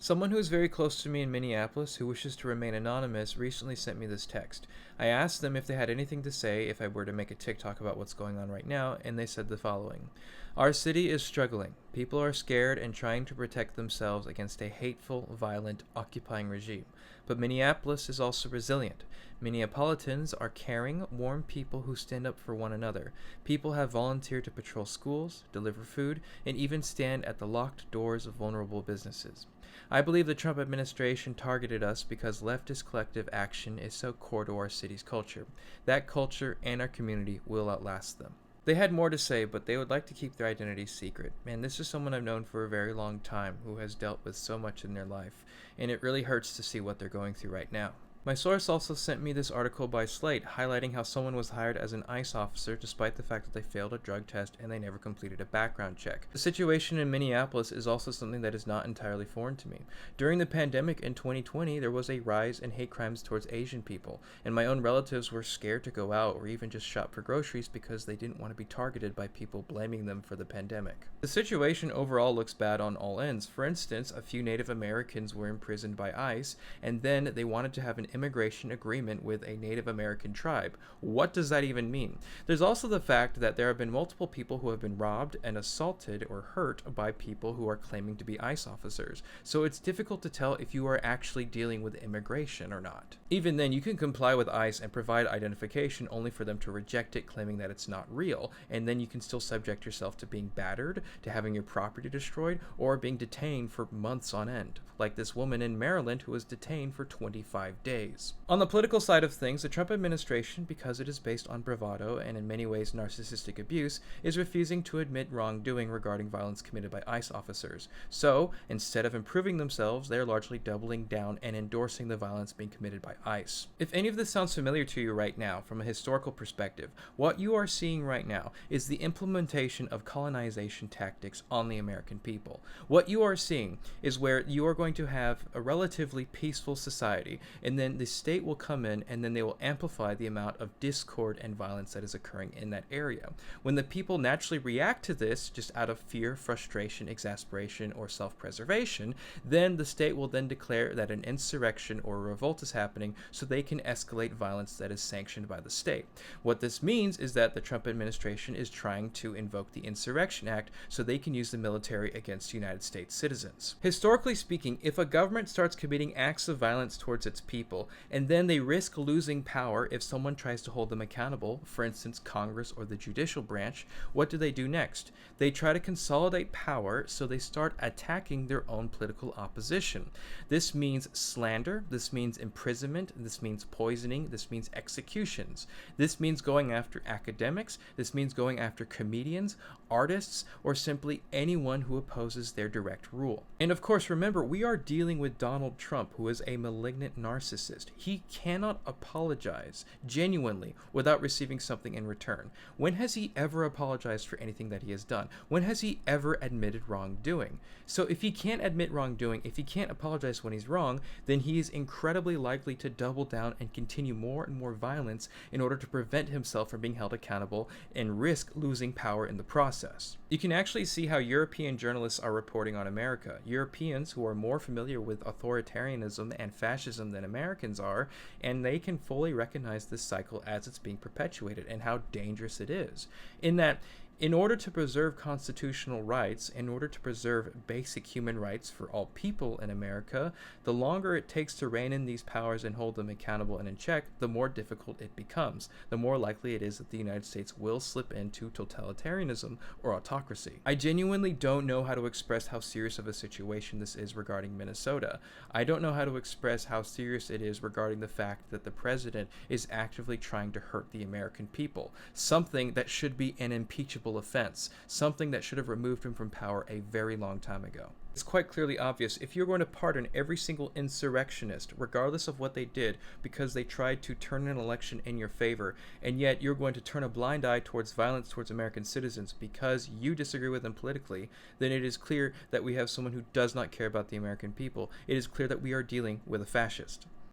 Someone who is very close to me in Minneapolis who wishes to remain anonymous recently sent me this text. I asked them if they had anything to say if I were to make a TikTok about what's going on right now, and they said the following. Our city is struggling. People are scared and trying to protect themselves against a hateful, violent, occupying regime. But Minneapolis is also resilient. Minneapolitans are caring, warm people who stand up for one another. People have volunteered to patrol schools, deliver food, and even stand at the locked doors of vulnerable businesses. I believe the Trump administration targeted us because leftist collective action is so core to our city's culture. That culture and our community will outlast them. They had more to say, but they would like to keep their identities secret. And this is someone I've known for a very long time who has dealt with so much in their life, and it really hurts to see what they're going through right now. My source also sent me this article by Slate highlighting how someone was hired as an ICE officer despite the fact that they failed a drug test and they never completed a background check. The situation in Minneapolis is also something that is not entirely foreign to me. During the pandemic in 2020, there was a rise in hate crimes towards Asian people, and my own relatives were scared to go out or even just shop for groceries because they didn't want to be targeted by people blaming them for the pandemic. The situation overall looks bad on all ends. For instance, a few Native Americans were imprisoned by ICE, and then they wanted to have an immigration agreement with a Native American tribe. What does that even mean? There's also the fact that there have been multiple people who have been robbed and assaulted or hurt by people who are claiming to be ICE officers. So it's difficult to tell if you are actually dealing with immigration or not. Even then, you can comply with ICE and provide identification only for them to reject it, claiming that it's not real, and then you can still subject yourself to being battered, to having your property destroyed, or being detained for months on end, like this woman in Maryland who was detained for 25 days. On the political side of things, the Trump administration, because it is based on bravado and in many ways narcissistic abuse, is refusing to admit wrongdoing regarding violence committed by ICE officers. So, instead of improving themselves, they are largely doubling down and endorsing the violence being committed by ICE. If any of this sounds familiar to you right now, from a historical perspective, what you are seeing right now is the implementation of colonization tactics on the American people. What you are seeing is where you are going to have a relatively peaceful society, and then the state will come in and then they will amplify the amount of discord and violence that is occurring in that area. When the people naturally react to this just out of fear, frustration, exasperation, or self-preservation, then the state will then declare that an insurrection or a revolt is happening so they can escalate violence that is sanctioned by the state. What this means is that the Trump administration is trying to invoke the Insurrection Act so they can use the military against United States citizens. Historically speaking, if a government starts committing acts of violence towards its people, and then they risk losing power if someone tries to hold them accountable, for instance Congress or the judicial branch, what do next? They try to consolidate power, so they start attacking their own political opposition. This means slander, this means imprisonment, this means poisoning, this means executions. This means going after academics, this means going after comedians, artists, or simply anyone who opposes their direct rule. And of course, remember, we are dealing with Donald Trump, who is a malignant narcissist. He cannot apologize genuinely without receiving something in return. When has he ever apologized for anything that he has done? When has he ever admitted wrongdoing? So if he can't admit wrongdoing, if he can't apologize when he's wrong, then he is incredibly likely to double down and continue more and more violence in order to prevent himself from being held accountable and risk losing power in the process. You can actually see how European journalists are reporting on America. Europeans who are more familiar with authoritarianism and fascism than Americans are, and they can fully recognize this cycle as it's being perpetuated and how dangerous it is. In that, in order to preserve constitutional rights, in order to preserve basic human rights for all people in America, the longer it takes to rein in these powers and hold them accountable and in check, the more difficult it becomes. The more likely it is that the United States will slip into totalitarianism or autocracy. I genuinely don't know how to express how serious of a situation this is regarding Minnesota. I don't know how to express how serious it is regarding the fact that the president is actively trying to hurt the American people, something that should be an impeachable offense, something that should have removed him from power a very long time ago. It's quite clearly obvious if you're going to pardon every single insurrectionist, regardless of what they did, because they tried to turn an election in your favor, and yet you're going to turn a blind eye towards violence towards American citizens because you disagree with them politically, then it is clear that we have someone who does not care about the American people. It is clear that we are dealing with a fascist.